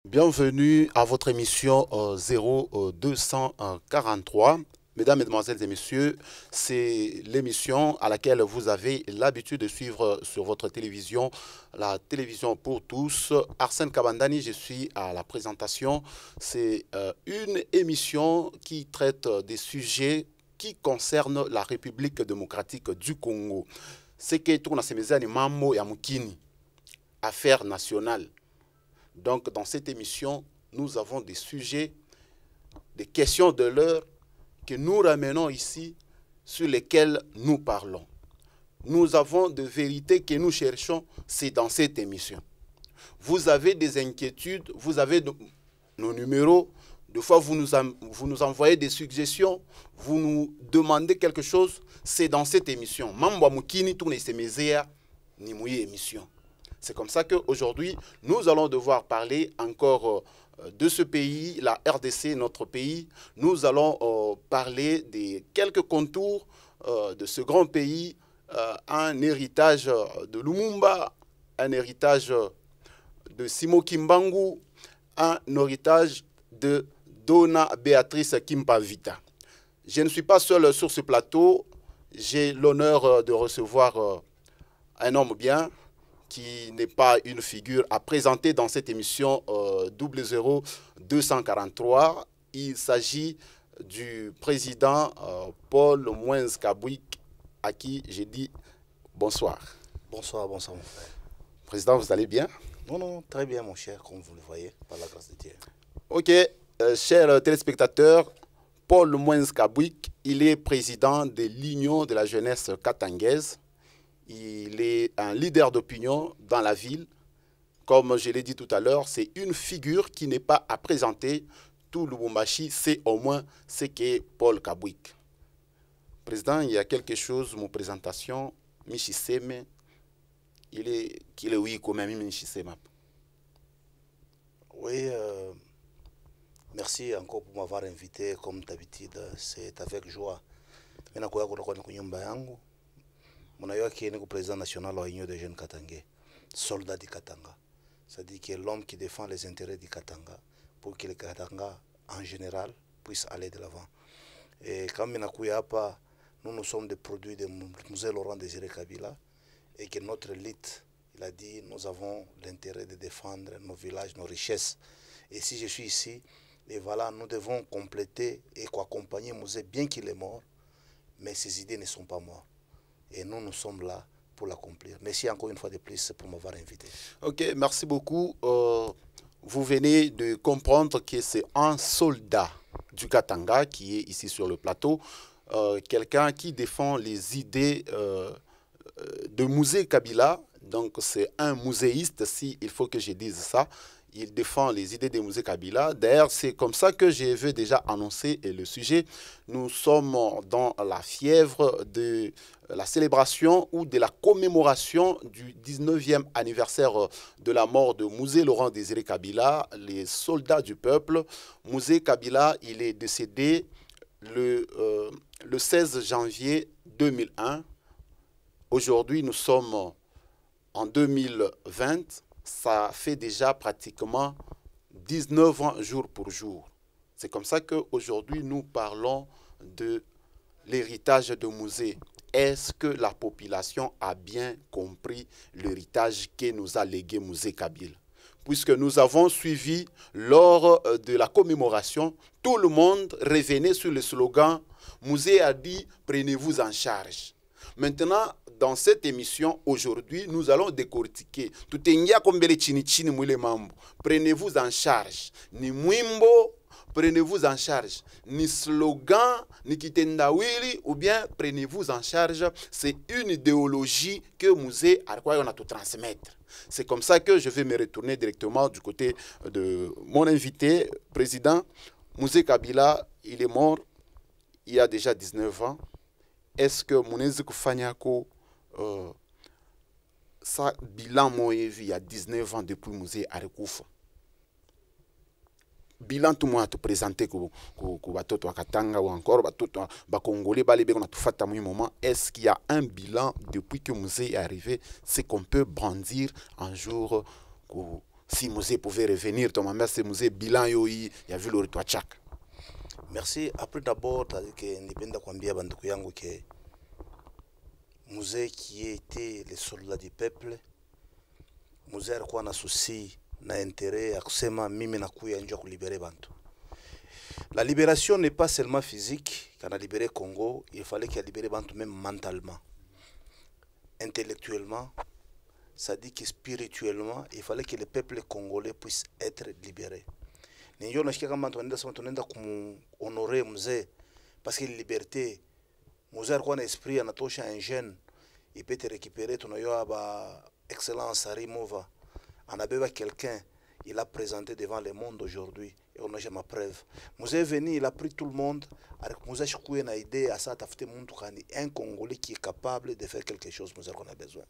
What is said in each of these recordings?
Bienvenue à votre émission 0243. Mesdames, Mesdemoiselles et Messieurs, c'est l'émission à laquelle vous avez l'habitude de suivre sur votre télévision, la télévision pour tous. Arsène Kabandani, je suis à la présentation. C'est une émission qui traite des sujets qui concernent la République démocratique du Congo. C'est que tout le mambo ya mukini, affaires nationales. Donc, dans cette émission, nous avons des sujets, des questions de l'heure que nous ramenons ici, sur lesquelles nous parlons. Nous avons des vérités que nous cherchons, c'est dans cette émission. Vous avez des inquiétudes, vous avez nos numéros, des fois vous nous envoyez des suggestions, vous nous demandez quelque chose, c'est dans cette émission. Mambo mukini tourne ces mesères, ni mouille émission. C'est comme ça qu'aujourd'hui, nous allons devoir parler encore de ce pays, la RDC, notre pays. Nous allons parler des quelques contours de ce grand pays, un héritage de Lumumba, un héritage de Simo Kimbangu, un héritage de Dona Béatrice Kimpavita. Je ne suis pas seul sur ce plateau. J'ai l'honneur de recevoir un homme bien, qui n'est pas une figure à présenter dans cette émission 00243. Il s'agit du président Paul Mouens Kabouik, à qui j'ai dit bonsoir. Bonsoir, bonsoir mon frère. Président, vous allez bien? Non, très bien mon cher, comme vous le voyez, par la grâce de Dieu. Ok, chers téléspectateurs, Paul Mouens Kabouik, il est président de l'Union de la jeunesse katangaise. Il est un leader d'opinion dans la ville. Comme je l'ai dit tout à l'heure, c'est une figure qui n'est pas à présenter. Tout Lubumbashi sait au moins ce qu'est Paul Kabouik. Président, il y a quelque chose, mon présentation, Michiseme, il est oui quand même, Michiseme. Oui, merci encore pour m'avoir invité, comme d'habitude, c'est avec joie. Monayo qui est le président national de l'Union des jeunes Katangais, soldat du Katanga. C'est-à-dire que l'homme qui défend les intérêts du Katanga pour que le Katanga, en général, puisse aller de l'avant. Et comme nous sommes des produits de Musée Laurent Désiré Kabila et que notre élite, il a dit, nous avons l'intérêt de défendre nos villages, nos richesses. Et si je suis ici, et voilà, nous devons compléter et accompagner Musée, bien qu'il est mort, mais ses idées ne sont pas mortes. Et nous, nous sommes là pour l'accomplir. Merci encore une fois de plus pour m'avoir invité. Ok, merci beaucoup. Vous venez de comprendre que c'est un soldat du Katanga qui est ici sur le plateau. Quelqu'un qui défend les idées de Musée Kabila. Donc c'est un muséiste, si il faut que je dise ça. Il défend les idées de Musée Kabila. D'ailleurs, c'est comme ça que je veux déjà annoncer le sujet. Nous sommes dans la fièvre de la célébration ou de la commémoration du 19e anniversaire de la mort de Musée Laurent Désiré Kabila, les soldats du peuple. Musée Kabila, il est décédé le 16 janvier 2001. Aujourd'hui, nous sommes en 2020. Ça fait déjà pratiquement 19 ans jour pour jour. C'est comme ça qu'aujourd'hui, nous parlons de l'héritage de Musée. Est-ce que la population a bien compris l'héritage que nous a légué Musée Kabila? Puisque nous avons suivi lors de la commémoration, tout le monde revenait sur le slogan « Musée a dit, prenez-vous en charge ». Maintenant, dans cette émission, aujourd'hui, nous allons décortiquer. Prenez-vous en charge. Ni mwimbo, prenez-vous en charge. Ni slogan, ni kitendawili, ou bien prenez-vous en charge. C'est une idéologie que Musée a à tout transmettre. C'est comme ça que je vais me retourner directement du côté de mon invité, président. Musée Kabila, il est mort il y a déjà 19 ans. Est-ce que Mounezi Koufanyako, ça bilan moi il y a 19 ans depuis Musée Arikoufa? Bilan tout le monde a présenté que batoto Katanga ou encore batoto Congolais balébé on a tout fait à un moment. Est-ce qu'il y a un bilan depuis que Musée est arrivé, c'est qu'on peut brandir un jour Si Moussé pouvait revenir, ton maman, c'est Moussé, bilan, il y a vu le ritour tchak. Merci. Après d'abord, que Nipenda Kwambia Banduku yangu que Moussé qui était le soldat du peuple, Moussé alikuwa na souci na intérêt ya kusema mimi nakuya nje kulibere bantu. La libération n'est pas seulement physique. Quand on a libéré Congo, il fallait qu'il a libéré bantu même mentalement, intellectuellement. Ça dit que spirituellement, il fallait que le peuple congolais puisse être libéré. Ninjo nasikia kama tunaenda kumuhonorer mzee parce que liberté mzee alikuwa na esprit anatosha un jeune il peut te récupérer tunayoa ba excellence Arimova anabeba quelqu'un il a présenté devant le monde aujourd'hui et on a jamais preuve mzee est venu il a pris tout le monde avec mzee shikuye na idée à ça tafute muntu kani un Congolais qui est capable de faire quelque chose mzee qu'on a besoin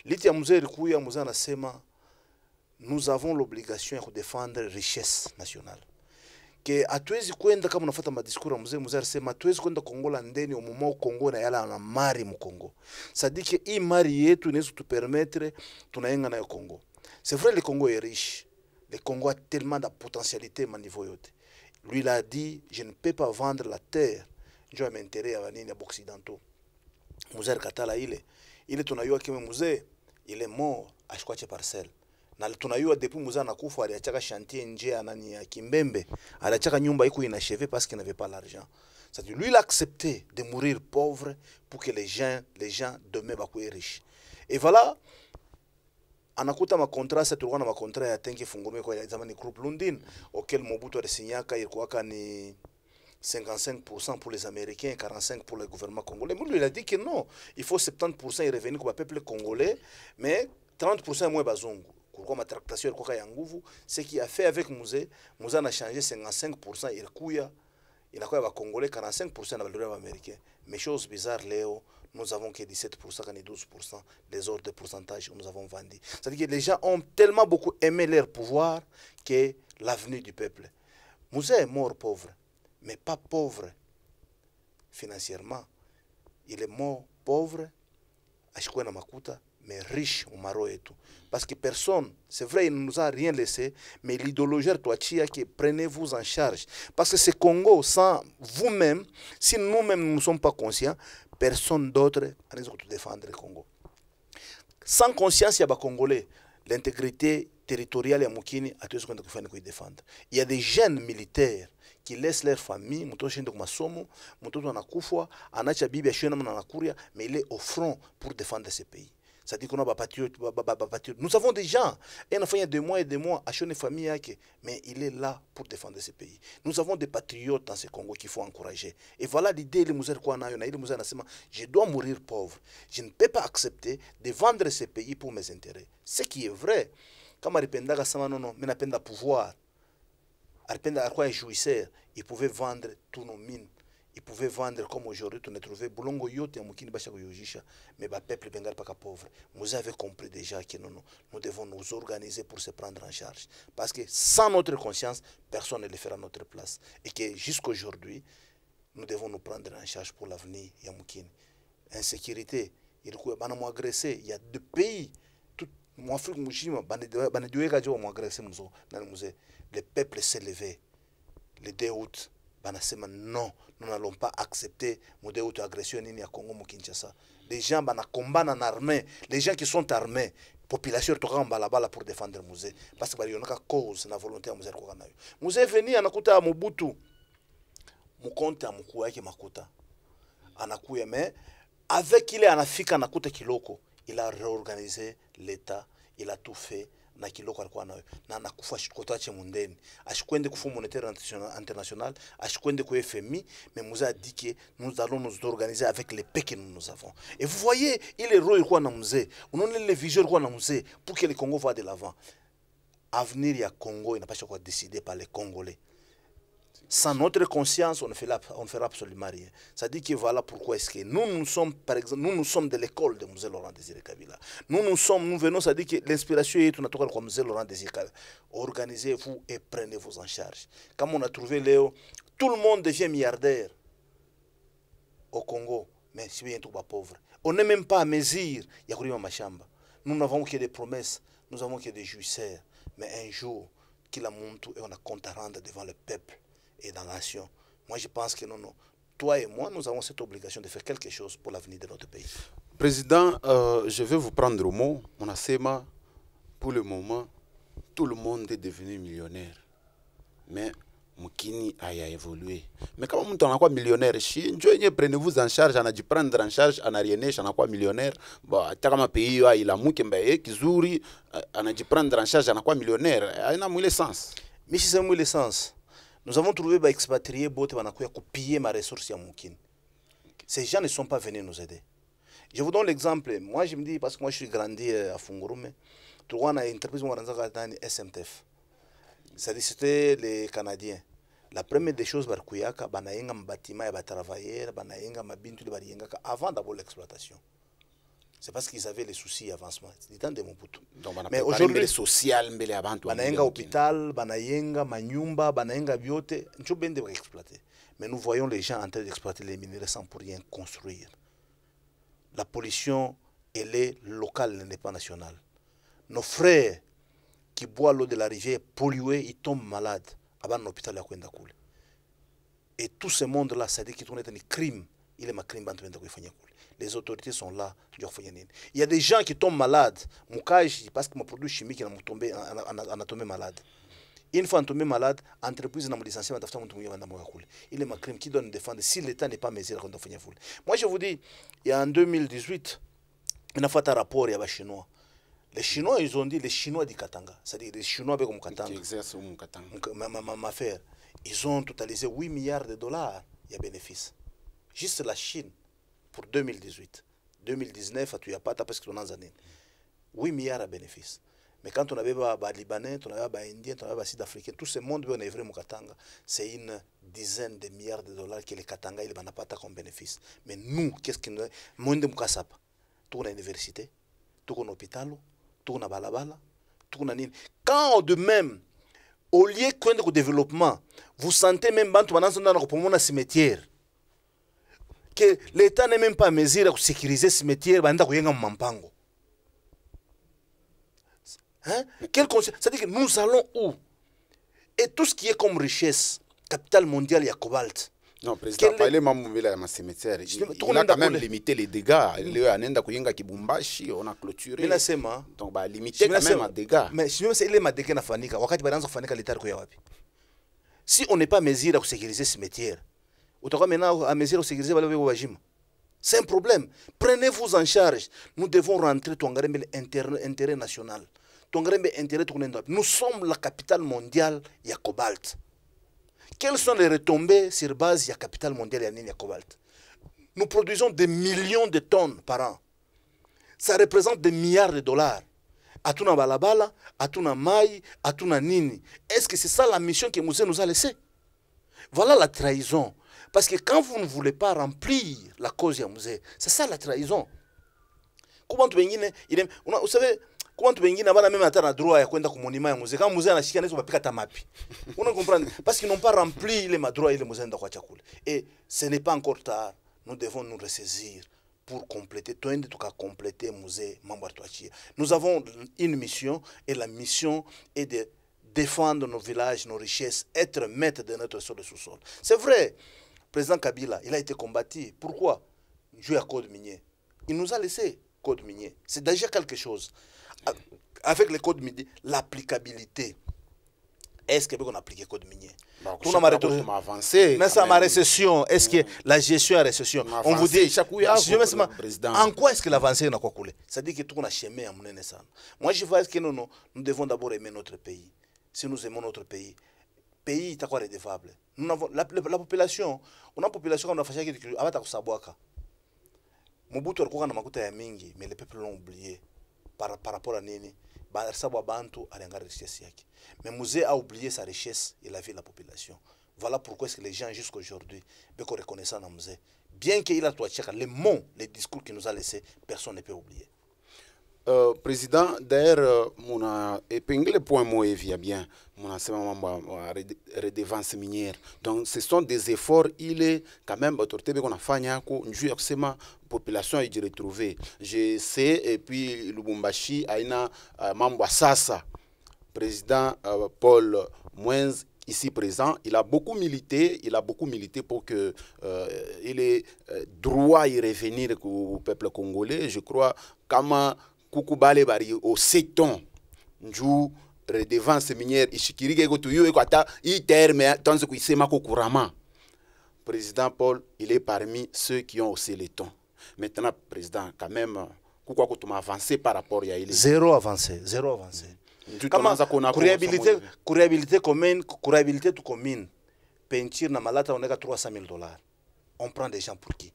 liti ya mzee ilikuya mzee anasema nous avons l'obligation de défendre la richesse nationale. Que hatuwezi kwenda kama unafuata madiscours ya mzee alisema hatuwezi kwenda Kongola ndeni umumo Kongo na yala na mari mu Kongo. Sadiki hii mari yetu inaweza tupermettre tunaenga nayo Kongo. C'est vrai le Congo est riche. Le Congo a tellement de potentialité à niveau yote. Lui il a dit je ne peux pas vendre la terre. Je vais m'intéresser à vanini ya occidentaux. Mzee katala ile tunayua kama mzee il est mort ashikwache parcelle. Na tunayua depuis Moussa nakufa aliachaka chantier nje ya nani ya Kimbembe aliachaka nyumba iko inachevée parce qu'il n'avait pas l'argent. C'est-à-dire lui il a accepté de mourir pauvre pour que les gens demain bakuwe riches. Et voilà anakuta ma contrat ça tulikuwa na ma contrat ya tenki fungume kwa zamani groupe Lundin auquel Mobutu alisinyaka ilikuwa ni 55% pour les Américains, 45% pour le gouvernement congolais. Mais lui il a dit que non, il faut 70% y revenir comme peuple congolais mais 30% moins bazungu. Comme tractation ce qui a fait avec Moussé a changé 55%, il a quoi Congolais 45% dans le américain. Mais chose bizarre, Léo, nous avons que 17%, 12%, les autres pourcentages nous avons vendu. C'est-à-dire que les gens ont tellement beaucoup aimé leur pouvoir que l'avenir du peuple. Moussé est mort pauvre, mais pas pauvre financièrement. Il est mort pauvre, à Makuta, mais riche au maro et tout. Parce que personne, c'est vrai, il ne nous a rien laissé, mais l'idéologie qui prenez-vous en charge. Parce que ce Congo, sans vous-même, si nous-mêmes ne sommes pas conscients, personne d'autre ne peut défendre le Congo. Sans conscience, il y a des Congolais. L'intégrité territoriale de Moukini a tout ce qu'on doit défendre. Il y a des jeunes militaires qui laissent leur famille, mais il est au front pour défendre ce pays. C'est-à-dire qu'on a des patriotes. Nous avons des gens, et on a fait 2 mois et 2 mois à chaque famille, mais il est là pour défendre ce pays. Nous avons des patriotes dans ce Congo qu'il faut encourager. Et voilà l'idée, je dois mourir pauvre. Je ne peux pas accepter de vendre ce pays pour mes intérêts. Ce qui est vrai. Comme Aripendaga Samanono, mais n'a pouvoir. Aripendaga quoi un jouisseur, il pouvait vendre tous nos mines. Ils pouvaient vendre comme aujourd'hui, on a trouvé Boulongo Yote et Moukini Bachako Yojisha, mais le peuple bengal pas pauvre. Vous avez compris déjà que nous devons nous organiser pour se prendre en charge. Parce que sans notre conscience, personne ne le fera à notre place. Et que jusqu'à aujourd'hui, nous devons nous prendre en charge pour l'avenir de Moukini. Insécurité, il y a agressé, il y a 2 pays. Le peuple s'est levé le 2 août. Non, nous n'allons pas accepter mon agression à Congo Kinshasa. Les gens combattent en armée, les gens qui sont armés, population en balabala pour défendre Moussé parce que y a une cause, une volonté à Moussé. Moussé est venu à Nakuta Mobutu, Mukonta Mukuya qui Makuta, Anakuya, mais avec il est en Afrique à Nakuta Kiloko, il a réorganisé l'État, il a tout fait. Na kiloko alikuwa nayo na nakufa shikotache mundeni ashikwende kufu monétaire international ashikwende ku FMI mais Moussa a dit que nous allons nous organiser avec les paix que nous avons et vous voyez il est roi quoi na Moussé on a les visions quoi na Moussé pour que le Congo va de l'avant avenir ya Congo il n'a pas choisi décidé par les Congolais. Sans notre conscience, on ne fera absolument rien. Ça dit que voilà pourquoi est-ce que nous sommes, par exemple, nous sommes de l'école de Mzee Laurent Désiré Kabila. Nous venons, ça dit que l'inspiration est tout comme Mzee Laurent Désiré Kabila. Organisez-vous et prenez-vous en charge. Comme on a trouvé Léo, tout le monde devient milliardaire au Congo, mais c'est bien tout pauvre. On n'est même pas à mesure. Il y a Machamba. Nous n'avons que des promesses, nous avons que des jouisseurs. mais un jour, qu'il a monté et on a compte à rendre devant le peuple et dans la nation. Moi, je pense que non, non. Toi et moi, nous avons cette obligation de faire quelque chose pour l'avenir de notre pays. Président, je vais vous prendre au mot. On a SEMA, pour le moment, tout le monde est devenu millionnaire. Mais Mukini a évolué. Mais quand on a quoi millionnaire, prenez-vous en charge, on a dû prendre en charge, on a rien, on a quoi millionnaire. Bon, à pays, il a Mukembaye, Kizuri, on a dû prendre en charge, on a quoi millionnaire. Il a le sens. Mais si c'est le sens, nous avons trouvé des expatriés qui ont pillé ma ressource à Mukini. Ces gens ne sont pas venus nous aider. Je vous donne l'exemple. Moi, je me dis, parce que moi, je suis grandi à Fungurume, tu vois, on a une entreprise SMTF. C'est-à-dire, c'était les Canadiens. La première des choses, c'est que les bâtiments et les travailleurs, avant d'abord l'exploitation. C'est parce qu'ils avaient les soucis avancement. C'est du temps de Mobutu. Mais aujourd'hui, les social, banayenga hôpital, banayenga manyumba, banayenga biote, nous devons exploiter. Mais nous voyons les gens en train d'exploiter les minerais sans pour rien construire. La pollution, elle est locale, elle n'est pas nationale. Nos frères qui boivent l'eau de la rivière polluée, ils tombent malades avant l'hôpital à Kouendakoul. Et tout ce monde-là, ça dit qu'il est un crime. Il est un crime. Les autorités sont là. Il y a des gens qui tombent malades. Parce que mon produit chimique a tombé malade. Une fois tombé malade, l'entreprise n'a pas licencié. Il est un crime qui doit nous défendre si l'État n'est pas mesuré. Moi, je vous dis, il y a en 2018, il a fait un rapport à les Chinois. Les Chinois, ils ont dit les Chinois du Katanga. C'est-à-dire les Chinois avec le Katanga. Qui exercent au Katanga. Ma affaire. Ils ont totalisé 8 milliards de dollars. Il y a bénéfice. Juste la Chine, pour 2018. 2019, il n'y a pas parce que 8 milliards de bénéfices. Mais quand on avait les Libanais, on avait les Indiens, on avait les Sud-Africains, tout ce monde, on a œuvré au Katanga. C'est une dizaine de milliards de dollars que les Katanga, ils n'ont pas comme bénéfice. Mais nous, qu'est-ce que nous avons? Moins de Moukassap. Tout à l'université, tout à l'hôpital, tout à Balabala, tout à Nil. Quand de même, au lieu de développement, vous sentez même dans un cimetière, que l'État n'est même pas à mesure de sécuriser le cimetière, Mampango. Hein? C'est-à-dire que nous allons où? Et tout ce qui est comme richesse, capital mondial, il y a cobalt. Non, président, pas les membres de la cimetière. Il a quand même limité les dégâts. On a clôturé. Donc, bah, limiter quand même les dégâts. Mais si on n'est pas à mesure de sécuriser le cimetière, maintenant à mesure de sécuriser le régime. C'est un problème. Prenez-vous en charge. Nous devons rentrer dans l'intérêt national. Nous sommes la capitale mondiale, il y a cobalt. Quelles sont les retombées sur base de la capitale mondiale, il y a cobalt? Nous produisons des millions de tonnes par an. Ça représente des milliards de dollars. Atuna balabala, atuna mai, atuna nini. Est-ce que c'est ça la mission que Mouzé nous a laissée? Voilà la trahison. Parce que quand vous ne voulez pas remplir la cause de Mouzé, c'est ça la trahison. Comment tu vous savez, comment tu même à droit à kwenda ku monument ya Mouzé? Quand Mouzé anashika nezo bapika tamapi. On comprend parce qu'ils n'ont pas rempli les droits et les Mouzé ndakwa chakula. Et ce n'est pas encore tard. Nous devons nous ressaisir pour compléter, compléter Mouzé Mambartoachia. Nous avons une mission et la mission est de défendre nos villages, nos richesses, être maître de notre sol de sous-sol. C'est vrai, le président Kabila, il a été combattu. Pourquoi? Jouer à code minier. Il nous a laissé code minier. C'est déjà quelque chose. Avec le code minier, l'applicabilité. Est-ce qu'on applique le code minier? Tout le monde a avancé. Mais ça ma récession. Est-ce que la gestion est récession? On vous dit, en quoi est-ce que l'avancée n'a pas coulé? C'est-à-dire que tout a chemin à mener ça. Moi, je vois que nous devons d'abord aimer notre pays. Si nous aimons notre pays, pays est encore redevable. Nous avons la population, on a une population qui a fait quelque chose. Mobutu alikuwa na makuta ya mingi, mais les peuples l'ont oublié par rapport à Nini. Bantu aliangalia richesse yake. Mais Mouzé a oublié sa richesse et la vie de la population. Voilà pourquoi est-ce que les gens jusqu'à aujourd'hui sont reconnaissants à Mouzé. Bien qu'il a tout les mots, les discours qu'il nous a laissés, personne ne peut oublier. Président, d'ailleurs, mon épinglé point mot et via bien, mon redevance minière. Donc, ce sont des efforts, il est quand même autorité qu'on a fait, la population est retrouvée. Je sais, et puis Lubumbashi a une membre Sasa. président Paul Mwenz, ici présent, il a beaucoup milité pour que il ait droit à y revenir au peuple congolais. Je crois kama kukubale bari au seton njou redevance minière ishikirike ko tuyo ko ata I terme tanzo ko isema ko kurama. Président Paul, il est parmi ceux qui ont haussé les tons. Maintenant, président, quand même, pourquoi tu m'as avancé par rapport à il Zéro avancé, zéro avancé. Courabilité commune, courabilité tout commune. Peinture na malata on est à 300 000 $. On prend des gens pour qui?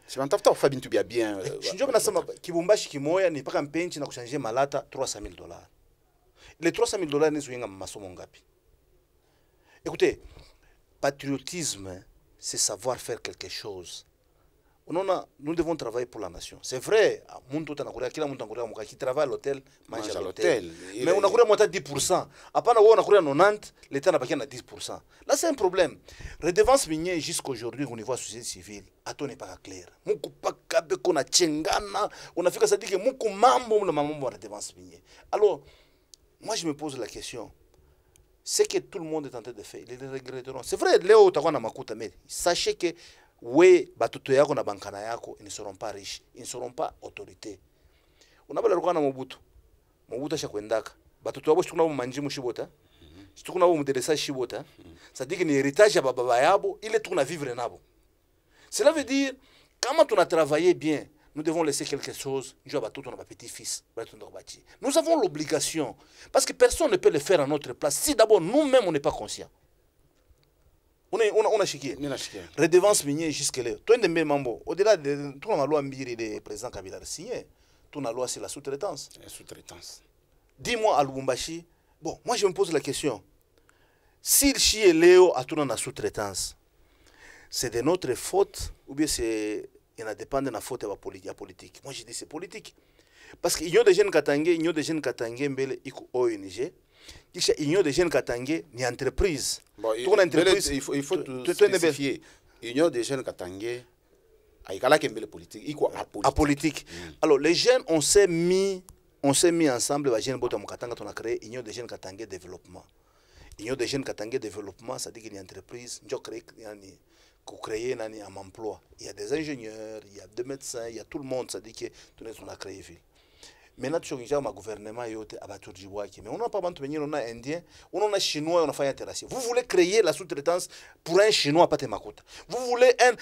Je m'entends pas Fabien tu bien. Je dis que ça kibumbashi kimoya ni pas un peinture na changer malata 300 000 $. Les 300 000 $, ni souyenga masomo ngapi. Écoutez, patriotisme, c'est savoir faire quelque chose. Nous devons travailler pour la nation. C'est vrai, qui travaille à l'hôtel, mange à l'hôtel. Mais on a 10%. Après, on a 90%, l'État n'a pas 10%. Là, c'est un problème. Redevance minière jusqu'à aujourd'hui, au niveau de la société civile, n'est pas clair. On a fait que ça dit que la redevance minière. Alors, moi, je me pose la question. Ce que tout le monde est en train de faire, ils le regretteront. C'est vrai, Léo, mais sachez que oui, batuto yako na bankana yako, ils ne seront pas riches, ils ne seront pas autorités. On a parlé de Mobutu. Mobutu a chakwendaka. Batuto yabo shtukuna manji mushibota. Shtukuna mudelesa shibota. Ça dit que l'héritage ya baba yabo, il est tout à vivre nabo. Cela veut dire, quand on a travaillé bien, nous devons laisser quelque chose. Nous avons l'obligation, parce que personne ne peut le faire à notre place. Si d'abord nous-mêmes on n'est pas conscients. On a chiqué. Redevance minière jusque-là. Au-delà de toute la loi Mbiri des présidents Kabila signé, toute la loi c'est la sous-traitance. Dis-moi à Lubumbashi, bon, moi je me pose la question. Si le Chi et Léo a tourné la sous-traitance, c'est de notre faute ou bien c'est il dépend de la faute de la politique. Moi je dis c'est politique. Parce qu'il y a des jeunes Katangé, ONG. Il y a des jeunes Katangé, ni entreprise. Bon, il faut tout spécifier. Union des jeunes Katangé, apolitique. Alors les jeunes, on s'est mis ensemble, les jeunes on a créé Union des jeunes Katangé développement. Union des jeunes Katangé développement, ça dit qu'il y a une entreprise, pour créer un emploi. Il y a des ingénieurs, il y a des médecins, il y a tout le monde, ça dit que tout le monde a créé ville. Maintenant, tu as un gouvernement qui est abattu du bois. Mais on n'a pas besoin on a Indien, on a Chinois, on a fait intéressé. Vous voulez créer la sous-traitance pour un Chinois, pas de Makota. Vous voulez un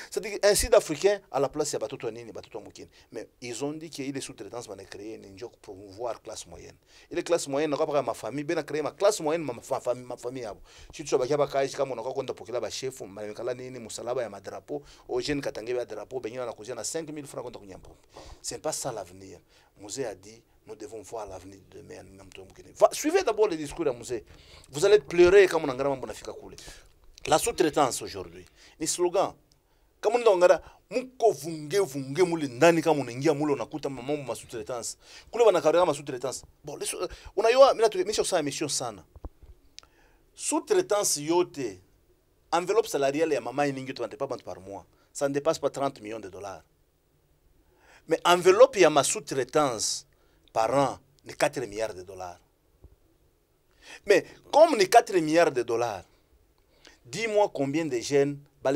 Sud-Africain à la place de Batuto Nini, Batuto Moukine. Mais ils ont dit qu'il y a des sous-traitances pour créer pour promouvoir la classe moyenne. Et la classe moyenne, on n'a pas ma famille, bien créer ma classe moyenne, ma famille. Si tu as un comme on a compté pour qu'il y ait un chef, Moussalaba, un drapeau, aux jeunes Katangé, un drapeau, ben il y a 5 000 francs contre Nyampo. Ce n'est pas ça l'avenir. Mosé a dit, nous devons voir l'avenir de demain. Suivez d'abord le discours de Mosé. Vous allez pleurer comme on a grand coulé. La sous-traitance aujourd'hui, les slogans. Comme on a muko vunge muli ndani kama unaingia mule unakuta mambo ma sous-traitance. Kule wanakarega ma sous-traitance. Bon, unaiwa mimi nisha mission sana. Sous-traitance yote enveloppe salariale ya mama iningi tu pas par mois. Ça ne dépasse pas 30 millions de $. Mais enveloppe ya ma sous-traitance par an, c'est 4 milliards de $. Mais comme les 4 milliards de $, dis-moi combien de jeunes ma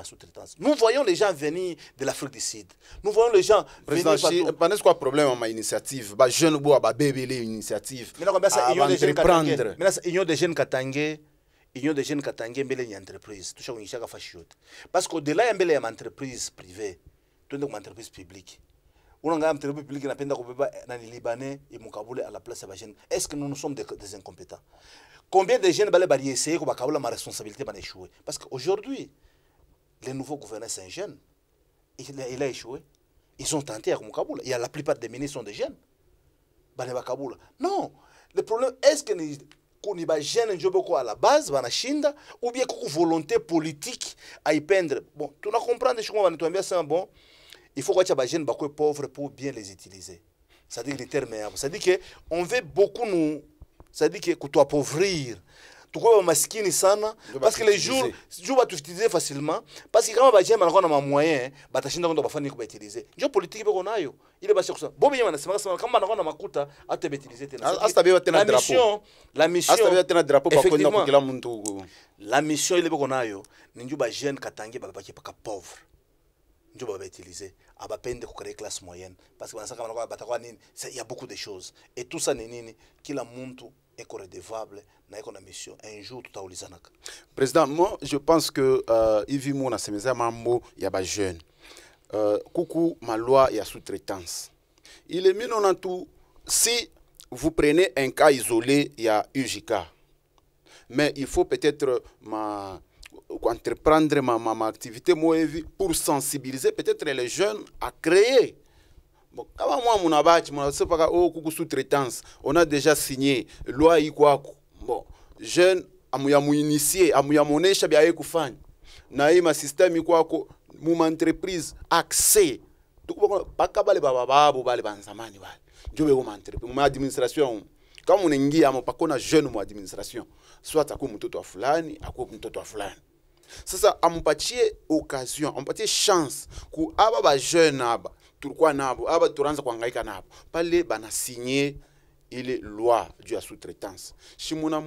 sous-traitance. Nous voyons les gens venir de l'Afrique du Sud. Nous voyons les gens venir partout. Pendant quoi problème à ma initiative, bah jeune bois bah bébé initiative. Mais il y a des jeunes Katangé, il y a des jeunes Katangé mbele une entreprise. Tout ça on y chaka fashion. Parce qu'au-delà mbele une entreprise privée, tout une entreprise publique. On a une entreprise publique qui n'a pas dans les Libanais et Moukaboué à la place de jeunes. Est-ce que nous sommes des incompétents? Combien de jeunes vont essayer que ma responsabilité va échouer? Parce qu'aujourd'hui, le nouveau gouverneur c'est un jeune. Il a échoué. Ils sont tentés à Moukaboué. Il y a la plupart des ministres sont des jeunes. Non. Le problème, est-ce que nous sommes jeunes à la base, ou bien une volonté politique à y peindre? Bon, tu vas comprendre que bon, il faut que les jeunes soient pauvres pour bien les utiliser. C'est-à-dire les termes. C'est-à-dire qu'on veut beaucoup nous. C'est-à-dire que tu appauvrir, tuko maskini sana parce que les jours va t'utiliser facilement parce que kama ba jeune banakuwa na ma moyen batashinda kwenda bafani ko utiliser ndio politique beko nayo ile basi kusema bobi yeye anasema kama banakuwa na makuta hata utiliser tena hasta tena drapeau la mission hasta tena drapeau ba kwenda kwa kila mtu la mission ile beko nayo ni ndio ba jeune katange ba baki paka pauvre ndio ba utiliser abapende ko créer classe moyenne parce que banasaka banakuwa batakuwa nini il y a beaucoup de choses et tout ça ni nini kila mtu est redevable na iko na mission un jour tutaulizanaka. Président, moi je pense que hivi mona semeza mambo ya ba jeune kuku ma loi ya sous-traitance il est mieux non tout si vous prenez un cas isolé il y a UJK mais il faut peut-être entreprendre ma activité moi pour sensibiliser peut-être les jeunes à créer. Bon, kama moi mon abachi mon sait pas kuku sous-traitance on a déjà signé loi ikwako bon jeune amuya muinitier amuya monesha bya kufanya na hii ma system ikwako mu entreprise accès tuko paka bale bababu bale banzamani bale ndio bego ma entreprise mu administration kama unaingia ama pakona jeune mu administration soit akua mtoto wa fulani akua mtoto wa fulani sasa ampatie occasion ampatie chance ku aba ba jeune aba tulikuwa nabo aba turanza kuhangaika nabo pale bana signer ile loi du sous-traitance si muna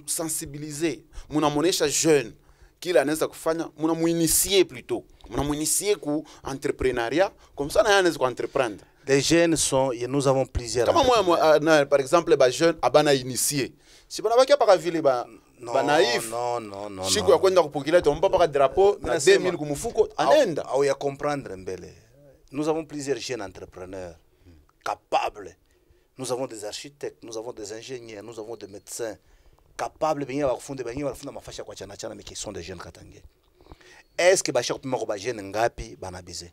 sensibiliser muna monesha jeune kila anaweza kufanya muna muinitier plutôt muna muinitier ku entrepreneuriat comme ça na anaweza ku entreprendre. Les jeunes sont et nous avons plusieurs kama moi par exemple ba jeune abana initier si bana bakia paka vile ba naïf non siku ya kwenda kupokea tomba paka drapeau na 2000 kumufuko anaenda au ya comprendre mbele. Nous avons plusieurs jeunes entrepreneurs capables. Nous avons des architectes, nous avons des ingénieurs, nous avons des médecins capables de fonder mafasha kwa chana chana mais qui sont des jeunes katangé. Est-ce que bashaka pima ko ba jeune ngapi banabize?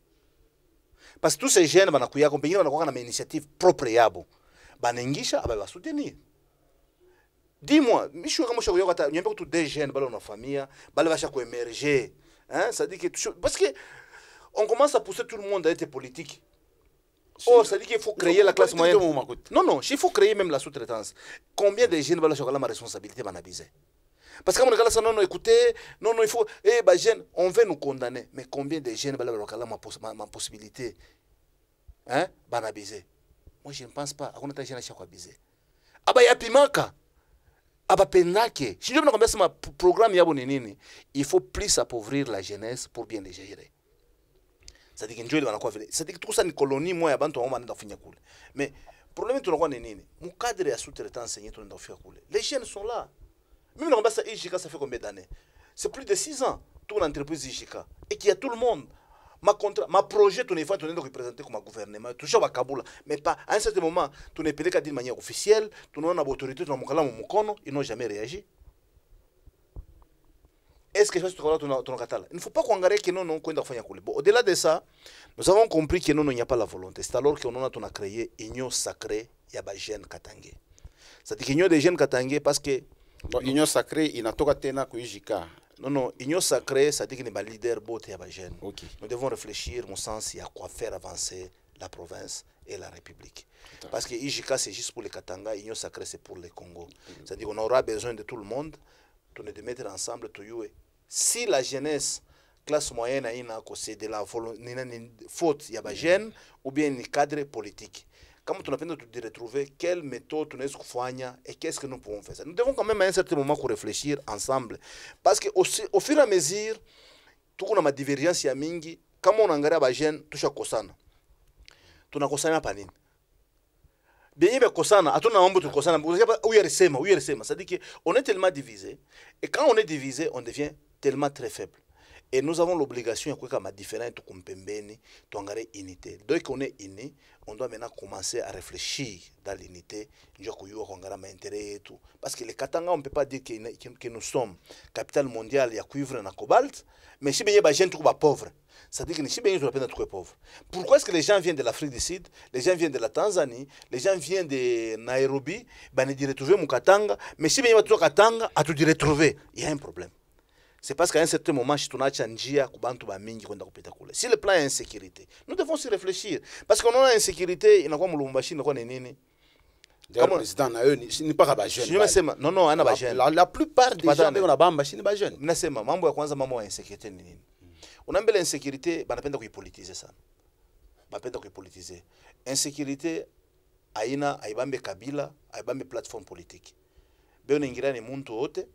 Parce que tous ces jeunes banakuya ko pengine banakuwa na initiative propre yabo. Banengisha aba soutenir. Dis-moi, misho kama shako yokata nyembe ko des jeunes balo na famille, bale bashaka ko émerger, hein, ça dit que parce que on commence à pousser tout le monde à être politique. Oh, ça dit qu'il faut créer la classe moyenne. Non, il faut créer même la sous-traitance. Combien de jeunes veulent choisir ma responsabilité banabiser? Parce que quand on regarde ça, non, écoutez, non, il faut, bah, jeunes, on veut nous condamner. Mais combien de jeunes veulent choisir ma possibilité? Hein, banabiser? Moi, je ne pense pas. On a jeune à biser. Ah, bah, il y a Pimaka. Ah, bah, Penake. Si je veux commencer ma programme, il faut plus appauvrir la jeunesse pour bien les gérer. C'est-à-dire que njoo banakuwa vile. C'est-à-dire que tout ça ni colonie moya bantu wao wanaenda kufanya kule. Mais problème tunakuwa ni nini? Mu cadre ya sous-traitance yenyewe tunaenda kufika kule. Les jeunes sont là. Même nakwambia ça IJK ça fait combien d'années? C'est plus de 6 ans toute l'entreprise IJK et qu'il y a tout le monde. Ma projet tunaifanya tunaenda kupresenter comme gouvernement. Toujours à Kaboul mais pas à un certain moment tunapeleka d'une manière officielle, tunaona autorité tunamkala mu mkono, ils n'ont jamais réagi. Est-ce que ça il ne faut pas qu'on arrête que nous n'avons pas au-delà de ça, nous avons compris que nous n'avons pas la volonté. C'est alors que nous avons créé une union sacrée ya ba jeune katangé. C'est-à-dire que union des jeunes katangé parce que union sacrée inatoka tena ku IJK. Non, union sacrée, ça dit que nous sommes leader bote ya ba jeune. Okay. Nous devons réfléchir mon sens à quoi faire avancer la province et la République. Parce que IJK c'est juste pour les Katanga, union sacrée c'est pour le Congo. C'est-à-dire qu'on aura besoin de tout le monde. De mettre ensemble tout si la jeunesse classe moyenne c'est de la faute ya ba jeune ou bien ni cadre politique comme tu n'as de retrouver quelle méthode tu n'es kufanya et qu'est-ce que nous pouvons faire. Nous devons quand même à un certain moment réfléchir ensemble parce que au fur et à mesure tuko na ma divergence ya mingi kama unaangalia ba jeune tushakosana tunakosana pa nini bien kosana atuna mambo tukosana uyerisema c'est à dire que on est tellement divisé et quand on est divisé on devient tellement très faible et nous avons l'obligation de faire ma différence comme pembeni tuangalie unité donc on est unis on doit maintenant commencer à réfléchir dans l'unité ndio kuyua kuangalia maintérêt et tout parce que les Katanga on peut pas dire que nous sommes capitale mondiale ya cuivre na cobalt mais si bien ba jeune tout ba pauvre. C'est-à-dire que si bien nous sommes trop pauvres. Pourquoi est-ce que les gens viennent de l'Afrique du Sud, les gens viennent de la Tanzanie, les gens viennent de Nairobi, ben ils retrouver mon Katanga, mais si bien tu Katanga, à tout retrouver, il y a un problème. C'est parce qu'à un certain moment, si tu n'as pas njia kubantu ba mingi kwenda kupita kule. Si le plan est insécurité, nous devons s'y réfléchir parce qu'on a insécurité, il y a quoi mulumbashi, il y a quoi nini. D'ailleurs, le président n'est pas un jeune. Non, non, ana ba jeune. La plupart des gens qui ont bamba chini ba jeune. Nasema mambo ya kwanza mambo ya insécurité ni nini? Unaambia insécurité banapenda kuipolitize sana. Banapenda kuipolitize. Insécurité haibambe kabila, haibambe platform politique. Beo ningira ni muntu wote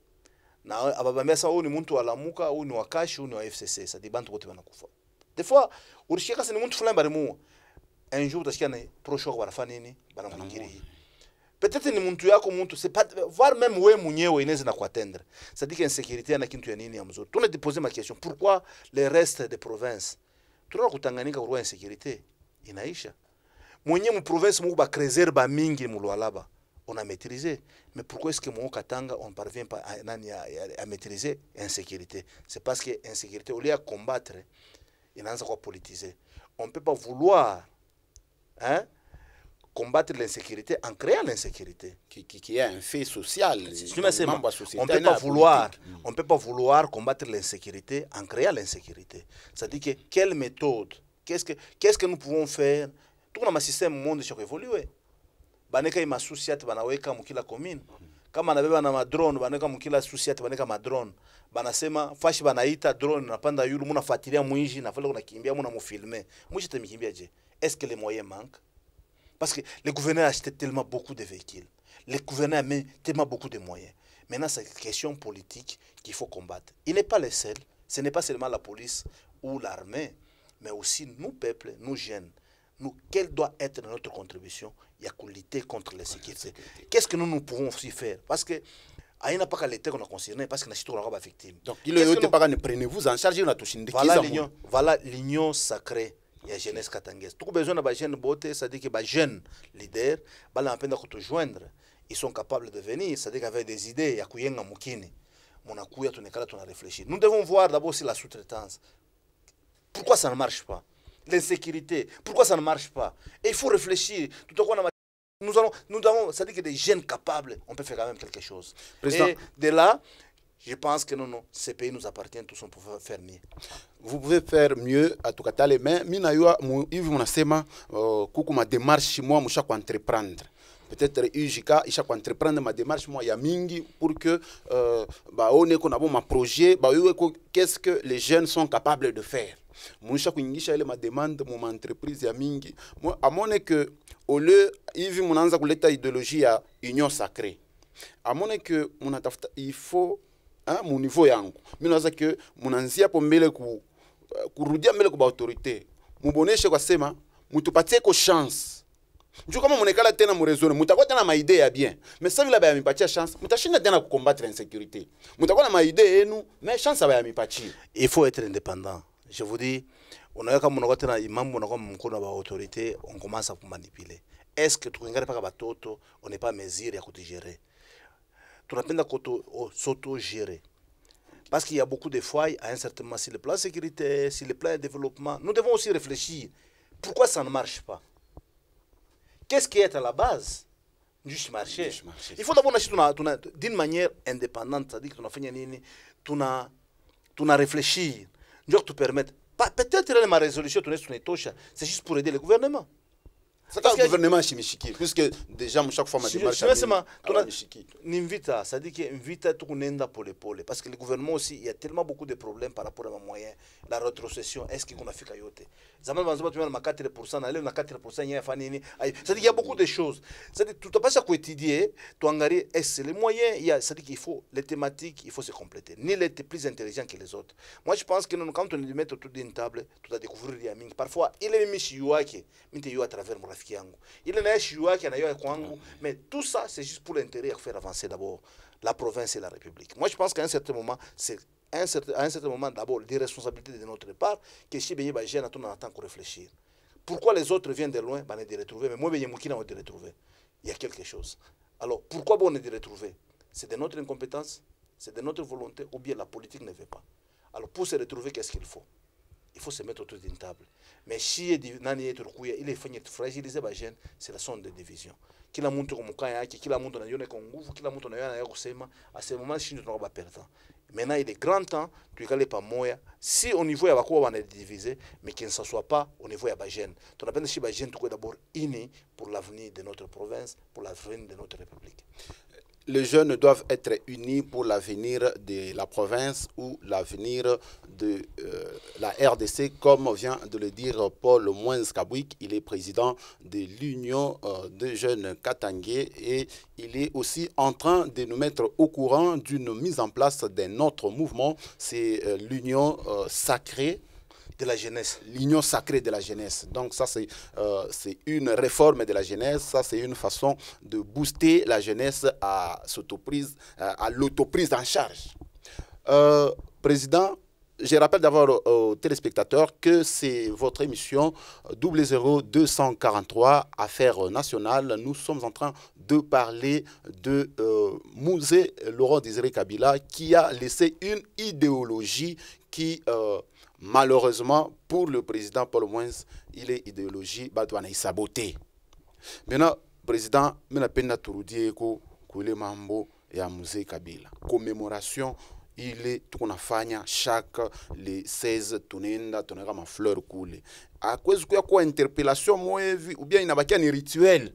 na ababambia sa ni muntu walamuka, ni wakashi, ni wa FCC, ça dit bantu wote banakufa. Des fois, urishika kasi ni muntu fulani barimu. Un jour utasikia ni proche barafanya nini? Banamwingiri. Peut-être ni muntu yako muntu, c'est pas voir même wewe mwenyewe inaweza na kuatendre. Ça dit que insécurité na kintu ya nini ya mzoto. Tuna déposer ma question, pourquoi les restes des provinces tuna kutanganyika kwa insécurité inaisha? Mwenye mu province mu ba creuser ba mingi mu Lualaba on a maîtrisé, mais pourquoi est-ce que mon Katanga on parvient pas à maîtriser l'insécurité? C'est parce que l'insécurité au lieu de combattre, il a quoi politiser. On ne peut pas vouloir combattre l'insécurité en créant l'insécurité. Qui est un fait social. On ne peut pas vouloir combattre l'insécurité en créant l'insécurité. C'est-à-dire que quelle méthode, qu'est-ce que nous pouvons faire? Tout le système monde qui évolue. Baneka ima société banaweka mukila commune. Kama anabeba na madrone baneka mukila société baneka madrone. Banasema fashi banaita drone napanda yulu munafuatilia mwinji na fale kunakimbia muna mufilmer. Mwinji temikimbia je? Est-ce que les moyens manquent? Parce que le gouverneur a acheté tellement beaucoup de véhicules. Le gouverneur a mis tellement beaucoup de moyens. Maintenant, c'est une question politique qu'il faut combattre. Il n'est pas le seul. Ce n'est pas seulement la police ou l'armée, mais aussi nous, peuples, nous jeunes. Nous, quelle doit être notre contribution? Il y a qu'à lutter contre l'insécurité. Qu'est-ce que nous pouvons aussi faire? Parce que il n'y a pas qu'à l'été qu'on a concerné, parce que nous avons été victimes. Donc, il est pas prenez-vous en charge, voilà l'union sacrée. Il y a jeunesse katangese. Tout besoin de jeunes beauté, c'est-à-dire que les jeunes leaders, ils joindre, ils sont capables de venir, c'est-à-dire qu'avec des idées, il y a kuyenga mukini. Mon akuya tu nekala tu na réfléchir. Nous devons voir d'abord aussi la sous-traitance. Pourquoi ça ne marche pas? L'insécurité, pourquoi ça ne marche pas? Et il faut réfléchir. Tout à coup, nous avons, c'est-à-dire que des jeunes capables, on peut faire quand même quelque chose. Président. Et de là, je pense que non, ces pays nous appartiennent, tous on peut faire mieux. Vous pouvez faire mieux à tout cas, mais minayua hivi mnasema kuku ma démarche moi mshaka entreprendre. Peut-être UJK ishaka entreprendre ma démarche moi ya mingi pour que ba one ko na bon ma projet ba qu'est-ce que les jeunes sont capables de faire. Mwisha kuingisha ile ma demande mon entreprise ya mingi. Moi amone que au lieu hivi mnaanza kuleta idéologie ya union sacrée. Amone que mnatafuta il faut mon niveau yangu mimi nawaza ke mnaanzia hapo mbele kurudia mbele kwa autorité muboneshe kwa sema mutupatie ko chance njoo kama mnekala tena murezone mutakuwa tena ma idée ya bien mais ça vile ba mipatia chance mutashinda tena ku combattre l'insécurité mutakuwa na ma idée yenu mais chance ba mipatia. Il faut être indépendant. Je vous dis on a comme on tena imambo na comme mkono ba autorité on commence à manipuler. Est-ce que tukingare paka batoto on n'est pas mesure ya kutugérer? Tunapenda s'auto-gérer. Parce qu'il y a beaucoup de failles à un certain moment sur le plan sécurité, sur le plan développement. Nous devons aussi réfléchir. Pourquoi ça ne marche pas? Qu'est-ce qui est à la base? Juste marcher. Il faut d'abord d'une manière indépendante, c'est-à-dire que tu as réfléchi. Nous te permettre. Peut-être ma résolution, c'est juste pour aider le gouvernement. C'est le gouvernement chimichiki, puisque déjà chaque fois ma démarche n'invita, ça dit qu'il invite tout le monde pour l'épaule, parce que le gouvernement aussi, il y a tellement beaucoup de problèmes par rapport à mes moyens, la rétrocession, est-ce qu'on a fait caillote? Zaman banzo tu na 4%, na leo na 4% il y a fanini. Ça dit qu'il y a beaucoup de choses. Ça dit tout pas ça qu'on étudier, tu engager est les moyens, il y a ça dit qu'il faut les thématiques, il faut se compléter. Ni les plus intelligents que les autres. Moi je pense que nous quand on les met autour d'une table, tu dois découvrir des amis. Parfois, il est mis chez Yuaki, minte à travers mon rafiki yangu. Il est chez Yuaki na yo kwangu, mais tout ça c'est juste pour l'intérêt de faire avancer d'abord la province et la République. Moi je pense qu'à un certain moment c'est à un certain moment, d'abord, des responsabilités de notre part, que si les gens attendent qu'on réfléchir. Pourquoi les autres viennent de loin, on est de retrouver, mais moi, je suis de retrouver. Il y a quelque chose. Alors, pourquoi on est de retrouver? C'est de notre incompétence, c'est de notre volonté, ou bien la politique ne veut pas. Alors, pour se retrouver, qu'est-ce qu'il faut? Il faut se mettre autour d'une table. Mais si il est fragiliser les jeunes, c'est la sonde de division. Kila mtu kumukaya yake, kila mtu anajiona kwa nguvu, kila mtu anajiona yako kusema, à ce moment si nous n'aurons pas perdant. Maintenant, il est grand temps, tu regardes pas moya. Si au niveau, il y a quoi on est divisé, mais qu'il ne soit pas au niveau, il y a des jeunes. Tu as si les jeunes, tu d'abord unis pour l'avenir de notre province, pour l'avenir de notre République. Les jeunes doivent être unis pour l'avenir de la province ou l'avenir de la RDC, comme vient de le dire Paul Mwens Kabouik. Il est président de l'Union des jeunes katangais et il est aussi en train de nous mettre au courant d'une mise en place d'un autre mouvement. C'est l'Union sacrée de la jeunesse. L'union sacrée de la jeunesse. Donc ça, c'est une réforme de la jeunesse. Ça, c'est une façon de booster la jeunesse à l'autoprise en charge. Président, je rappelle d'abord aux téléspectateurs que c'est votre émission 00243 Affaires nationales. Nous sommes en train de parler de Mouzé Laurent Désiré Kabila qui a laissé une idéologie qui... malheureusement, pour le président Paul Mwens, il est idéologie badouana saboté. Maintenant, président, mena pena turudie ko kule mambo ya Mouzé Kabila. Commémoration, il est tunafanya chaque les 16 tunenda ma fleur kule. A cause quoi interpellation moevi ou bien inabakia ni rituel.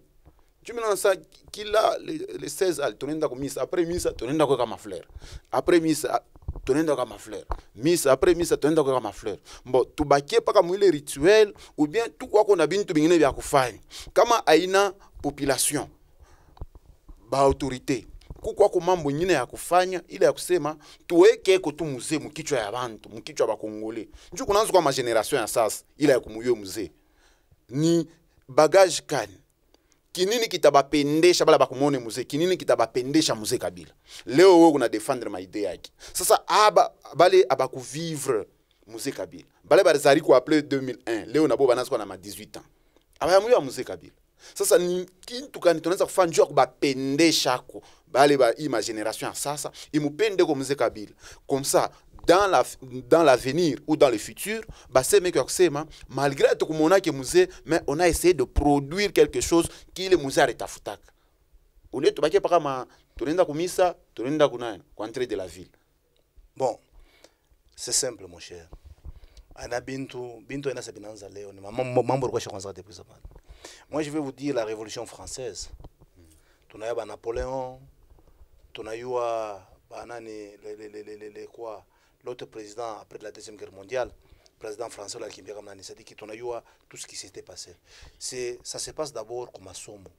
Tu me lances kila les 16 al tunenda ko misa après misa tunenda ko kama fleur. Après misa tonenda kama fleur. Misa après misa tonenda ko kama fleur. Bon, tubakie paka mwile rituel ou bien tout quoi qu'on a bintu bingine bya kufanya. Kama aina population ba autorité kukwa ko mambo nyine ya kufanya ile ya kusema tuweke ko tu muzee mkichwa ya bantu mkichwa ba Kongole njo kunaanza kwa ma generation ya sasa ile ya kumuyo muzee ni bagage kani kinini kitabapendesha bala bakumone muzee kinini kitabapendesha Mzee Kabila leo wewe una defendre ma idée yake sasa bale abakuvivre Mzee Kabila bale bazari ko appeler 2001 leo nabo banaanza na ma 18 ans abayamuyo Mzee Kabila sasa ni kintu kani tunaweza kufanya njoo kubapendesha ko bale ba ima génération ya sasa imupende ko Mzee Kabila comme ça dans l'avenir ou dans le futur bah c'est mec kusema malgré tout kumona ke Mzee mais on a essayé de produire quelque chose qui le Mzee aretafutaka ule tubaki paka ma tunaenda kumisa tunaenda kunana kwa entrée de la ville. Bon, c'est simple mon cher. Ana bintu ina sabinanza leo ni mambo kwa kwanza depuis ça. Moi je vais vous dire la révolution française. Tunayaba Napoléon, tunayua banani quoi l'autre président après la deuxième guerre mondiale, président français là qui bien nani, c'est-à-dire que tunayua tout ce qui s'était passé. Ça se passe d'abord comme masomo.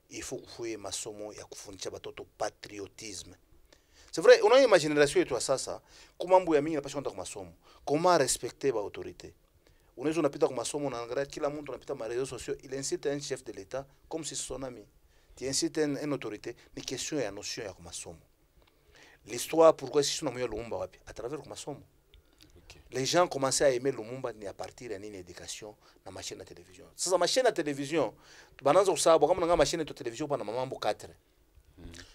Il faut que masomo ya kufundisha batoto patriotisme. C'est vrai, on a une génération et toi ça comment mbu ya mingi na passion kwa masomo. Comment respecter ba autorité. Unaweza unapita kwa masomo unaangalia kila mtu anapita ma réseaux sociaux, il incite un chef de l'État comme si son ami. Tu incites une autorité, mais question et notion ya masomo. L'histoire pourquoi si on a Lumumba wapi à travers masomo. Les gens commençaient à aimer Lumumba à partir d'une éducation dans ma chaîne de télévision. Ça ma chaîne de télévision, bananza usaba kama nga ma chaîne de télévision pana mambo 4.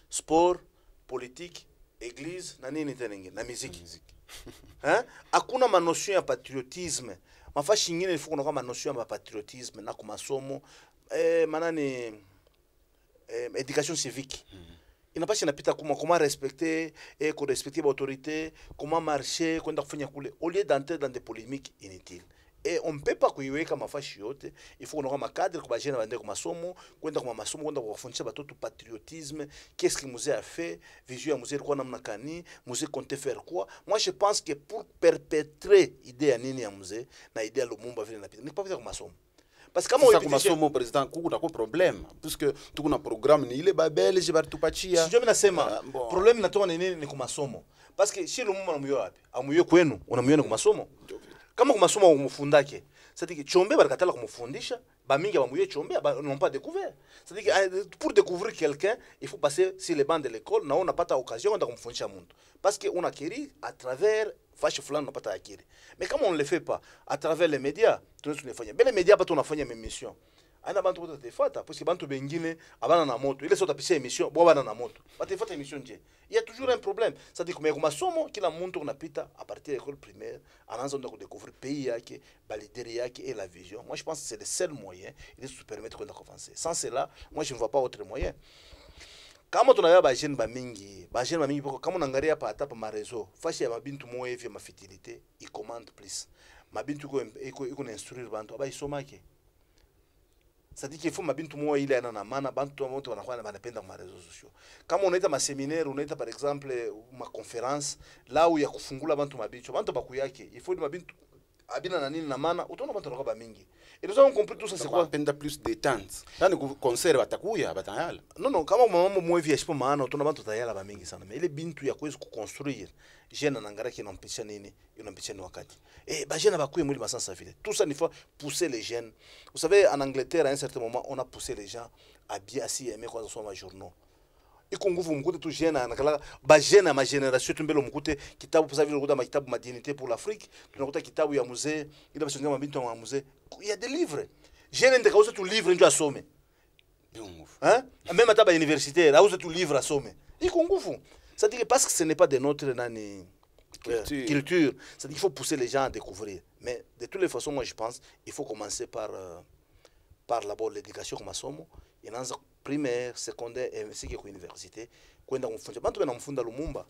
Sport, politique, église, na nini tena na musique. Hein? Hakuna ma notion ya patriotisme. Mafashi nyingine il faut qu'on ait ma notion ya patriotisme na kwa masomo manani éducation civique. Il n'a pas si napita comment respecter et qu'on respecte l'autorité, comment marcher, quand on fait au lieu d'entrer dans des polémiques inutiles. Et on ne peut pas couiller comme fachiote, il faut qu'on ait un cadre comme agent vendre comme masomo, quand on masomo quand on foncer bateau tout patriotisme, qu'est-ce que Mzee a fait, vision Mzee quoi namna kani, Mzee compte faire quoi. Moi je pense que pour perpétrer idée à nini ya Mzee, na idée à Lumumba vile napita, n'est pas faire comme masomo. Parce que ça comme mon président kuku na problème puisque tout na programme ni ile babel je bar tupachia sio mimi nasema problème natoka nini ni kwa masomo parce que si Lumumba anamuyo wapi amuyo kwenu unamuyo kwa masomo kama kwa masomo umufundake c'est-à-dire que Chombe barakatala kumufundisha ba mingi bamuyo Chombe n'ont pas découvert c'est-à-dire que pour découvrir quelqu'un il faut passer sur les bancs de l'école na on n'a pas occasion de kumfundisha mtu parce que on acquérit à travers fache fulani unapata akili mais comme on ne le fait pas à travers les médias tunafanya les médias pas tunafanya émission ana bantu wote tefata parce que bantu bengine abana na moto ile sota pisha émission bo bana na moto batefata émission nje il y a toujours un problème ça dit que kwa masomo kila mtu unapita à partir de l'école primaire anaanza ndo découvrir pays yake balideri yake et la vision. Moi je pense que c'est le seul moyen de se permettre de avancer. Sans cela moi je ne vois pas autre moyen. kama tunaya ba jeune ba mingi poko kama unaangalia hapa hata pa marezo fashi ya mabintu moyo hivi ma fidelité i commande plus mabintu iko na instruire bantu aba isomake c'est-à-dire qu'il faut mabintu moyo ile ana na maana bantu wote wanakuwa wanapenda ma réseaux sociaux kama unaita ma séminaire unaita par exemple ma conférence là où ya kufungula bantu mabicho bantu bakuyake il faut mabintu abina na nini na maana utaona bantu wanakuwa mingi. Et nous avons compris tout ça, c'est quoi? Penda plus détente. Dans le concert batakuya batayala. Non, kama mama mwe vya shipo maana utaona bantu tayala ba mingi sana. Mais ile bintu ya kuweza kuconstruire jeune nangara qui n'empêche nini, inampicha ni wakati. Ba jeune bakuye mwili masansa vile. Tout ça il faut pousser les jeunes. Vous savez en Angleterre à un certain moment on a poussé les gens à bien assis aimer quoi soit ma journaux. Iko nguvu mkute tu jeune anakala ba jeune ma génération tumbelo mkute kitabu pour ça vile kuta makitabu madinité pour l'Afrique tunakuta kitabu ya musée ile basonga mabintu ya musée il y a des livres jeune ndeka usa tu livre ndio asome hein même à ta université là usa tu livre asome iko nguvu ça dit que parce que ce n'est pas de notre nani culture ça dit qu'il faut pousser les gens à découvrir mais de toutes les façons moi je pense il faut commencer par d'abord l'éducation comme masomo inaanza primaire, secondaire et ainsi que université. Kwenda kumfunda. Bantu bana mfunda Lumumba.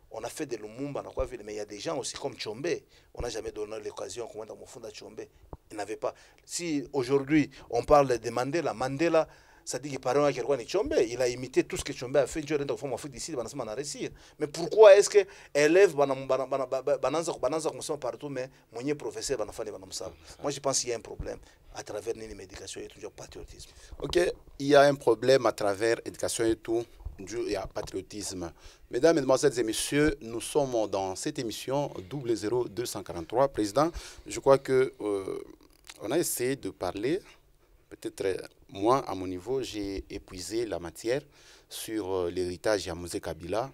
On a fait de Lumumba na quoi ville mais il y a des gens aussi comme Tchombe. On n'a jamais donné l'occasion kwenda kumfunda Tchombe. Il n'avait pas. Si aujourd'hui on parle de Mandela, Mandela ça dit que par exemple quelqu'un ni Tchombe, il a imité tout ce que Tchombe a fait, Dieu rend forme Afrique d'ici banasema na réussir. Mais pourquoi est-ce que élèves bananza comme partout mais mwenye professeur banafanya banamsaba. Moi je pense qu'il y a un problème à travers l'éducation et tout le patriotisme. OK, il y a un problème à travers l'éducation et tout dû à patriotisme. Mesdames, Mesdemoiselles et Messieurs, nous sommes dans cette émission 00243. Président, je crois que on a essayé de parler. Peut-être moi, à mon niveau, j'ai épuisé la matière sur l'héritage Yamouze Kabila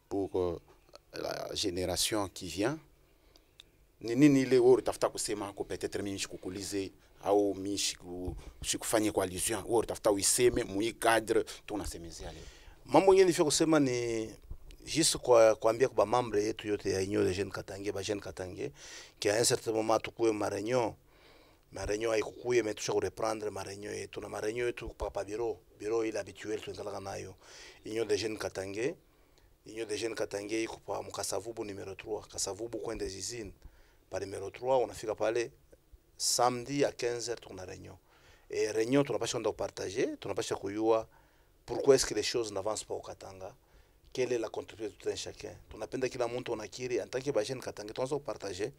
pour la génération qui vient. Nini leo tafuta kusema ko peut-être mimi shikukulize au mimi shikufanye coalition au tafuta uiseme mu cadre tunasemezea leo. Mambo ngine nifika kusema ni juste kuambia kwa membre yetu yote ya Union des Jeunes Katange, ba Jeunes Katange, qui à un certain moment tukue maréunion haikukuye metusha kureprendre maréunion yetu na maréunion yetu papa bureau ile habituel tuengala nayo Union des Jeunes Katange iko pa Mukasavubu numéro 3 Kasavubu kwenda Zizine par numéro 3 unafika pale samedi à 15h tuna réunion et réunion tunapasha kwenda partager tunapasha kujua pourquoi est-ce que les choses n'avancent pas au Katanga, quelle est la contribution de tout un chacun. Tunapenda kila mtu anakiri en tant que Jeune Katanga tunaweza partager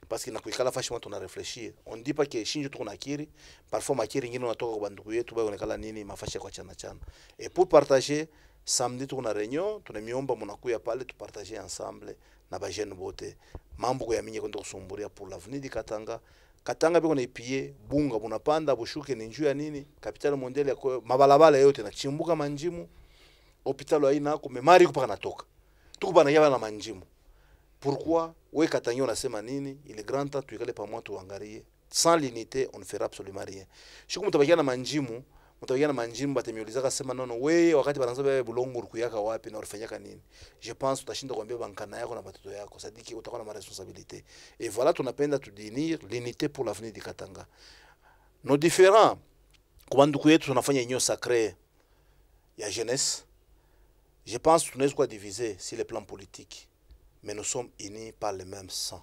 parce que nakuikala fashima tuna réfléchir. On dit pas que shinjo tunakiri, parfois makiri ngine unatoka kwa bandugu yetu bado onekala nini mafasha kwa chana. Et pour partager samedi tuna réunion, tunamiomba mnakuya pale tu partager ensemble na ba jeune bote. Mambo ya mingi kwenda kusumburia pour l'avenir di Katanga. Katanga biko na ipie bunga bunapanda bushuke ni njuu ya nini kapitali mondiale ya mabalabala yote na chimbuka manjimu hopitalo haina ko memari kupaka natoka tuko bana yaba na manjimu. Pourquoi we Katanga unasema nini il est grand temps tuikale pamoja tuangalie sans l'unité on ne fera absolument rien. Shiku mtabakia na manjimu batemiuliza sema nono we wakati bananza bebe bulongo kuyaka wapi na ulifanyaka nini. Je pense utashinda kuambia bankana yako na batoto yako sadiki utakuwa na responsabilité. Et voilà tunapenda tudinir l'unité pour l'avenir du Katanga. Nos différents kwa ndugu yetu tunafanya union sacrée ya jeunesse. Je pense tunaweza quoi diviser sur le plan politique mais nous sommes unis par le même sang.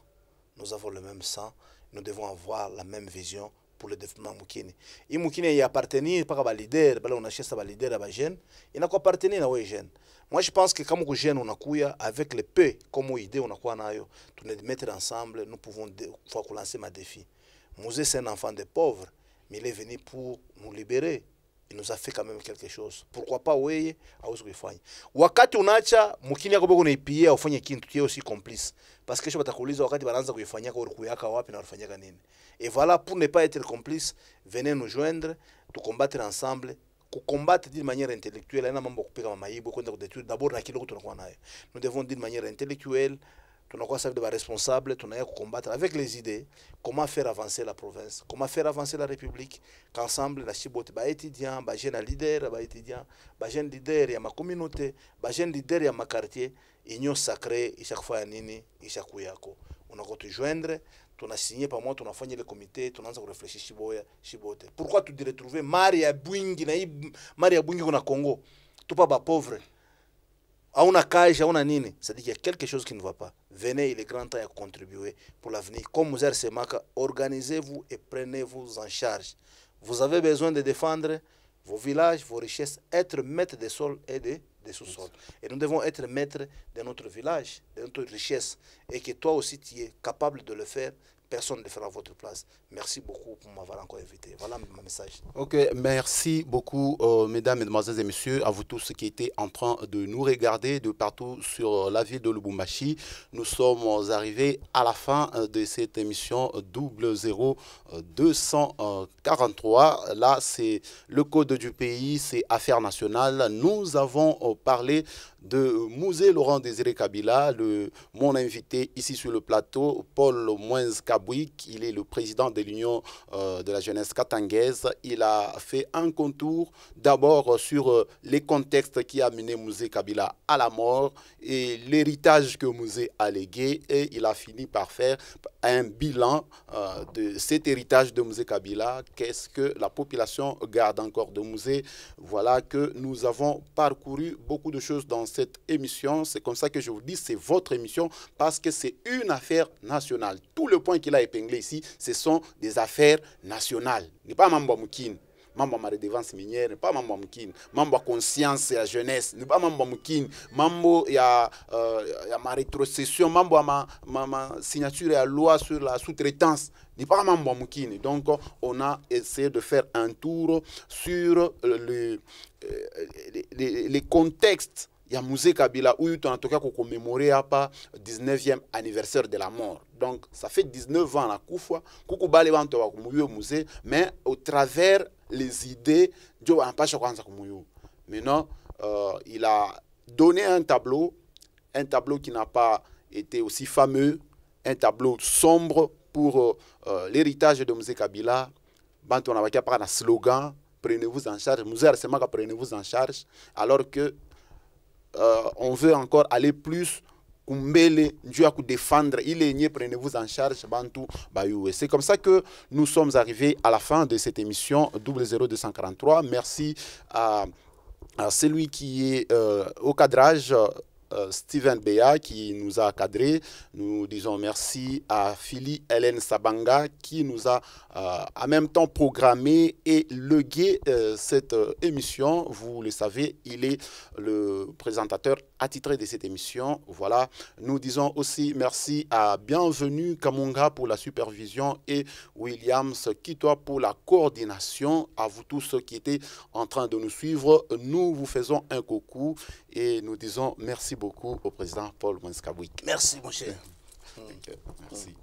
Nous avons le même sang, nous devons avoir la même vision pour le développement mukini. I mukini y appartenir pas ba leader, bala on achète ba leader ba jeune, il n'a quoi appartenir na we jeune. Moi je pense que comme que jeune on a kuya avec le peu comme idée on a quoi nayo, tu nous mettre ensemble, nous pouvons fois lancer ma défi. Moses c'est un enfant de pauvre, mais il est venu pour nous libérer. Il nous a fait quand même quelque chose. Pourquoi pas weye auzo kufanya. Wakati unacha mukini yako bego naipia ufanye kintu tie aussi complice. Parce que je batakuuliza wakati banaanza kuifanyia kwa kuyaka wapi na walifanyaka nini. Et voilà, pour ne pas être complice, venez nous joindre, to combattre ensemble, combattre d'une manière intellectuelle. D'abord, nous devons d'une manière intellectuelle, nous responsables, nous combattre avec les idées, comment faire avancer la province, comment faire avancer la République, qu'ensemble, la chibote, les étudiants, les jeunes leaders, les jeunes leaders, il y a ma communauté, les jeunes leaders, il y a ma quartier, union sacrée, chaque fois, nini, chaque yako. On a te joindre. On a signé par moi, on a fait le comité, on a réfléchi pourquoi tu devrais trouver Maria Bwingi na Maria Bwingi na Congo. Tout pas pauvre. Auna cage, auna nini. C'est-à-dire qu'il y a quelque chose qui ne va pas. Venez, il est grand temps à contribuer pour l'avenir. Comme Mouzer Semaka, organisez-vous et prenez-vous en charge. Vous avez besoin de défendre vos villages, vos richesses, être maître des sols et des sous-sols. Et nous devons être maîtres de notre village, de notre richesse. Et que toi aussi, tu es capable de le faire. Personne ne le fera à votre place. Merci beaucoup pour m'avoir encore invité. Voilà mon message. Ok, merci beaucoup, mesdames, mesdemoiselles et messieurs, à vous tous qui étaient en train de nous regarder de partout sur la ville de Lubumbashi. Nous sommes arrivés à la fin de cette émission 00243. Là, c'est le code du pays, c'est Affaires nationales. Nous avons parlé de Mouzé Laurent Désiré Kabila, mon invité ici sur le plateau, Paul Mwenz Kabouik. Il est le président de l'Union de la jeunesse katangaise. Il a fait un contour d'abord sur les contextes qui a mené Mouzé Kabila à la mort et l'héritage que Mouzé a légué, et il a fini par faire un bilan de cet héritage de Mouzé Kabila. Qu'est-ce que la population garde encore de Mouzé? Voilà que nous avons parcouru beaucoup de choses dans cette émission. C'est comme ça que je vous dis, c'est votre émission, parce que c'est une affaire nationale. Tout le point qu'il a épinglé ici, ce sont des affaires nationales. Il n'est pas Mambo Moukine, Mambo ma redevance minière, n'est pas Mambo Moukine, Mambo conscience et la jeunesse, n'est pas Mambo Moukine, Mambo il y a ma rétrocession, Mambo ma signature et la loi sur la sous-traitance, n'est pas Mambo Moukine. Donc on a essayé de faire un tour sur les contextes. Il y a Mouzé Kabila où on a commémoré le 19e anniversaire de la mort. Donc ça fait 19 ans à Koufa, mais au travers les idées, maintenant il a donné un tableau qui n'a pas été aussi fameux, un tableau sombre pour l'héritage de Mouzé Kabila. On a un slogan, prenez-vous en charge, Mouzé Arsemaka, prenez-vous en charge, alors que on veut encore aller plus. Défendre, il est prenez-vous en charge, Bantou Bayou. C'est comme ça que nous sommes arrivés à la fin de cette émission 00243. Merci à celui qui est au cadrage, Steven Béa, qui nous a cadré. Nous disons merci à Philly Hélène Sabanga qui nous a en même temps programmé et legué cette émission. Vous le savez, il est le présentateur attitré de cette émission. Voilà. Nous disons aussi merci à Bienvenue Kamunga pour la supervision et Williams Kitoa pour la coordination. À vous tous ceux qui étaient en train de nous suivre, nous vous faisons un coucou et nous disons merci beaucoup au président Paul Mwenz Kabouik. Merci, mon cher. Merci.